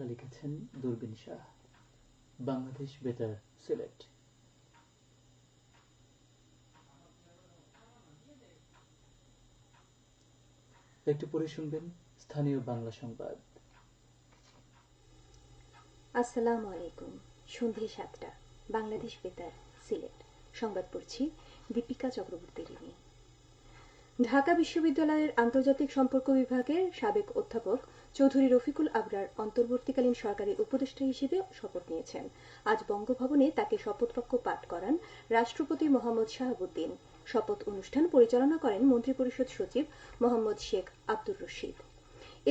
লিখেছেন দূরবীন শাহ, বাংলাদেশ বেতার, সিলেট। একটু পরে শুনবেন স্থানীয় বাংলা সংবাদ। আসসালামু আলাইকুম। সন্ধে ৭টা, বাংলাদেশ বেতার, সিলেট। সংবাদ পড়ছি দীপিকা চক্রবর্তী রিমি। ঢাকা বিশ্ববিদ্যালয়ের আন্তর্জাতিক সম্পর্ক বিভাগের সাবেক অধ্যাপক চৌধুরী রফিকুল আবরার অন্তর্বর্তীকালীন সরকারি উপদেষ্টা হিসেবে শপথ নিয়েছেন। আজ বঙ্গভবনে তাকে শপথবাক্য পাঠ করান রাষ্ট্রপতি মোহাম্মদ শাহাবুদ্দিন। শপথ অনুষ্ঠান পরিচালনা করেন মন্ত্রিপরিষদ সচিব মোহাম্মদ শেখ আব্দুর রশিদ।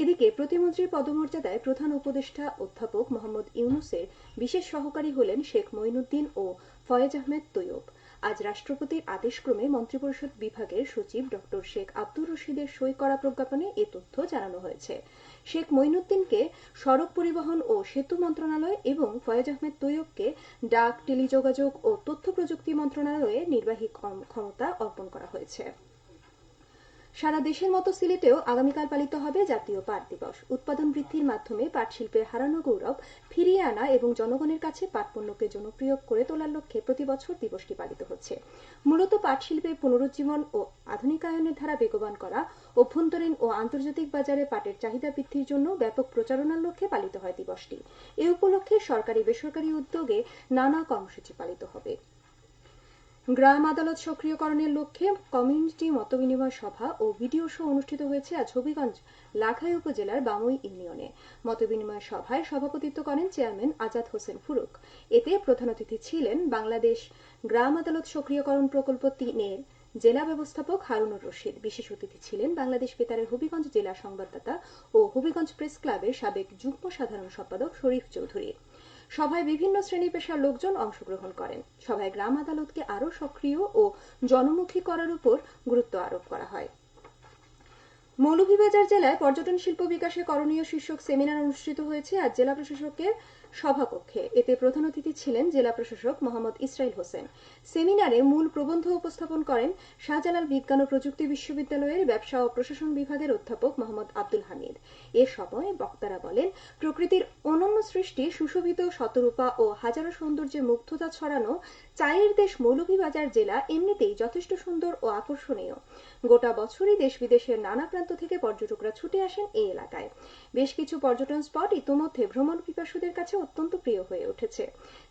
এদিকে প্রতিমন্ত্রীর পদমর্যাদায় প্রধান উপদেষ্টা অধ্যাপক মোহাম্মদ ইউনূসের বিশেষ সহকারী হলেন শেখ মঈনুদ্দিন ও ফয়েজ আহমেদ তৈয়ব। আজ রাষ্ট্রপতির আদেশক্রমে মন্ত্রিপরিষদ বিভাগের সচিব ড শেখ আব্দুর রশিদের সই করা প্রজ্ঞাপনে এ তথ্য জানানো হয়েছে। শেখ মঈনুদ্দিনকে সড়ক পরিবহন ও সেতু মন্ত্রণালয় এবং ফয়েজ আহমেদ তৈয়বকে ডাক, টেলিযোগাযোগ ও তথ্য প্রযুক্তি মন্ত্রণালয়ে নির্বাহী ক্ষমতা অর্পণ করা হয়েছে। সারা দেশের মতো সিলেটেও আগামীকাল পালিত হবে জাতীয় পাট দিবস। উৎপাদন বৃদ্ধির মাধ্যমে পাট শিল্পের হারানো গৌরব ফিরিয়ে আনা এবং জনগণের কাছে পাট পণ্যকে জনপ্রিয় করে তোলার লক্ষ্যে প্রতি বছর দিবসটি পালিত হচ্ছে। মূলত পাট শিল্পের পুনরুজ্জীবন ও আধুনিকায়নের ধারা বেগবান করা, অভ্যন্তরীণ ও আন্তর্জাতিক বাজারে পাটের চাহিদা বৃদ্ধির জন্য ব্যাপক প্রচারণার লক্ষ্যে পালিত হয় দিবসটি। এ উপলক্ষে সরকারি বেসরকারি উদ্যোগে নানা কর্মসূচি পালিত হবে। গ্রাম আদালত সক্রিয়করণের লক্ষ্যে কমিউনিটি মতবিনিময় সভা ও ভিডিও শো অনুষ্ঠিত হয়েছে আজ হবিগঞ্জ লাখাই উপজেলার বামুই ইউনিয়নে। মতবিনিময় সভায় সভাপতিত্ব করেন চেয়ারম্যান আজাদ হোসেন ফুরুক। এতে প্রধান অতিথি ছিলেন বাংলাদেশ গ্রাম আদালত সক্রিয়করণ প্রকল্প ৩-এর জেলা ব্যবস্থাপক হারুনুর রশিদ। বিশেষ অতিথি ছিলেন বাংলাদেশ বেতারের হবিগঞ্জ জেলা সংবাদদাতা ও হবিগঞ্জ প্রেস ক্লাবের সাবেক যুগ্ম সাধারণ সম্পাদক শরীফ চৌধুরী। সভায় বিভিন্ন শ্রেণী পেশার লোকজন অংশগ্রহণ করেন। সভায় গ্রাম আদালতকে আরও সক্রিয় ও জনমুখী করার উপর গুরুত্ব আরোপ করা হয়। মৌলভীবাজার জেলায় পর্যটন শিল্প বিকাশে করণীয় শীর্ষক সেমিনার অনুষ্ঠিত হয়েছে আজ জেলা প্রশাসকের সভাকক্ষে। এতে প্রধান অতিথি ছিলেন জেলা প্রশাসক মোহাম্মদ ইসরাইল হোসেন। সেমিনারে মূল প্রবন্ধ উপস্থাপন করেন শাহজালাল বিজ্ঞান ও প্রযুক্তি বিশ্ববিদ্যালয়ের ব্যবসা ও প্রশাসন বিভাগের অধ্যাপক মোহাম্মদ আব্দুল হামিদ। এ সময় বক্তারা বলেন, প্রকৃতির অনন্য সৃষ্টি, সুশোভিত শতরূপা ও হাজারো সৌন্দর্যে মুগ্ধতা ছড়ানো চায়ের দেশ মৌলভীবাজার জেলা এমনিতেই যথেষ্ট সুন্দর ও আকর্ষণীয়। গোটা বছরই দেশ বিদেশের নানা প্রান্ত থেকে পর্যটকরা ছুটে আসেন এই এলাকায়। বেশ কিছু পর্যটন স্পট ইতোমধ্যে ভ্রমণ পিপাসুদের কাছে অত্যন্ত প্রিয় হয়ে উঠেছে।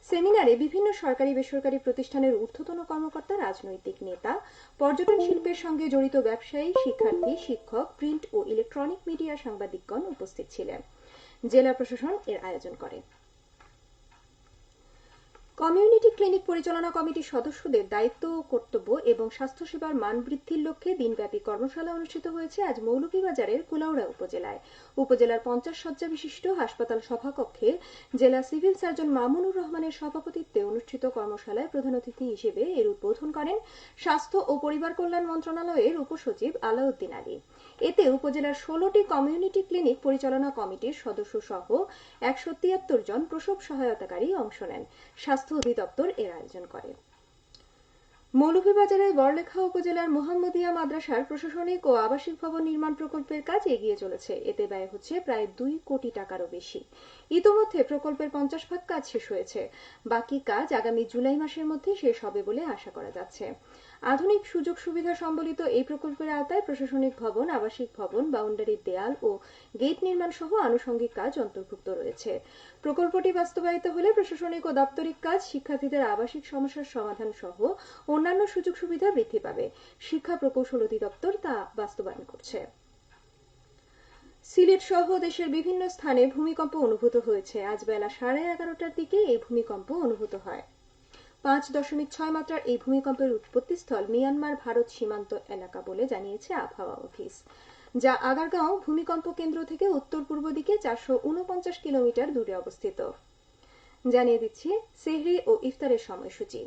সেমিনারে বিভিন্ন সরকারি বেসরকারি প্রতিষ্ঠানের ঊর্ধ্বতন কর্মকর্তা, রাজনৈতিক নেতা, পর্যটন শিল্পের সঙ্গে জড়িত ব্যবসায়ী, শিক্ষার্থী, শিক্ষক, প্রিন্ট ও ইলেকট্রনিক মিডিয়া সাংবাদিকগণ উপস্থিত ছিলেন। জেলা প্রশাসন এর আয়োজন করে। কমিউনিটি ক্লিনিক পরিচালনা কমিটির সদস্যদের দায়িত্ব ও কর্তব্য এবং স্বাস্থ্যসেবার মান বৃদ্ধির লক্ষ্যে দিনব্যাপী কর্মশালা অনুষ্ঠিত হয়েছে আজ মৌলভীবাজারের কুলাউড়া উপজেলায়। উপজেলার 50 শয্যা বিশিষ্ট হাসপাতাল সভাকক্ষে জেলা সিভিল সার্জন মামুনুর রহমানের সভাপতিত্বে অনুষ্ঠিত কর্মশালায় প্রধান অতিথি হিসেবে এর উদ্বোধন করেন স্বাস্থ্য ও পরিবার কল্যাণ মন্ত্রণালয়ের উপসচিব আলাউদ্দিন আলী। এতে উপজেলার 16টি কমিউনিটি ক্লিনিক পরিচালনা কমিটির সদস্য সহ 173 জন প্রসব সহায়তাকারী অংশ নেন। স্বাস্থ্য অধিদপ্তর এর আয়োজন করে। মৌলভীবাজারের বড়লেখা উপজেলার মোহাম্মদিয়া মাদ্রাসার প্রশাসনিক ও আবাসিক ভবন নির্মাণ প্রকল্পের কাজ এগিয়ে চলেছে। এতে ব্যয় হচ্ছে প্রায় 2 কোটি টাকারও বেশি। ইতোমধ্যে প্রকল্পের 50% কাজ শেষ হয়েছে। বাকি কাজ আগামী জুলাই মাসের মধ্যে শেষ হবে বলে আশা করা যাচ্ছে। আধুনিক সুযোগ সুবিধা সম্বলিত এই প্রকল্পের আওতায় প্রশাসনিক ভবন, আবাসিক ভবন, বাউন্ডারি দেয়াল ও গেট নির্মাণ সহ আনুষঙ্গিক কাজ অন্তর্ভুক্ত রয়েছে। প্রকল্পটি বাস্তবায়িত হলে প্রশাসনিক ও দাপ্তরিক কাজ, শিক্ষার্থীদের আবাসিক সমস্যার সমাধান সহ অন্যান্য সুযোগ সুবিধা বৃদ্ধি পাবে। শিক্ষা প্রকৌশল অধিদপ্তর তা বাস্তবায়ন করছে। সিলেট সহ দেশের বিভিন্ন স্থানে ভূমিকম্প অনুভূত হয়েছে। আজ বেলা 11:30টার দিকে এই ভূমিকম্প অনুভূত হয়। 5.6 মাত্রার এই ভূমিকম্পের উৎপত্তিস্থল মিয়ানমার ভারত সীমান্ত এলাকা বলে জানিয়েছে আবহাওয়া অফিস, যা আগারগাঁও ভূমিকম্প কেন্দ্র থেকে উত্তর পূর্ব দিকে 449 কিলোমিটার দূরে অবস্থিত। জানিয়ে দিচ্ছি সেহরি ও ইফতারের সময়সূচি।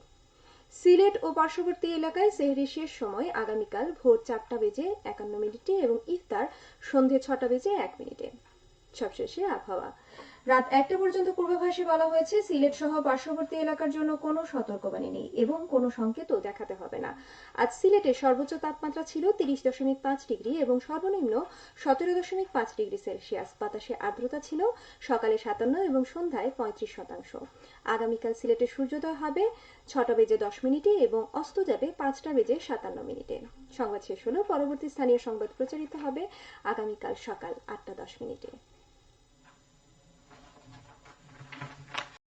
সিলেট ও পার্শ্ববর্তী এলাকায় সেহরির শেষ সময় আগামীকাল ভোর 4:51 এবং ইফতার সন্ধে 6:01। সবশেষে আবহাওয়া। রাত 1টা পর্যন্ত পূর্বাভাসে বলা হয়েছে সিলেট সহ পার্শ্ববর্তী এলাকার জন্য কোনো সতর্কবাণী নেই এবং কোনো সংকেতও দেখাতে হবে না। আজ সিলেটের সর্বোচ্চ তাপমাত্রা ছিল 30.5 ডিগ্রি এবং সর্বনিম্ন 17.5 ডিগ্রি সেলসিয়াস। বাতাসে আর্দ্রতা ছিল সকালে 57 এবং সন্ধ্যায় 35%। আগামীকাল সিলেটে সূর্যোদয় হবে 6:10 এবং অস্ত যাবে 5:57। সংবাদ শেষ হলো। পরবর্তী স্থানীয় সংবাদ প্রচারিত হবে আগামীকাল সকাল 8:10।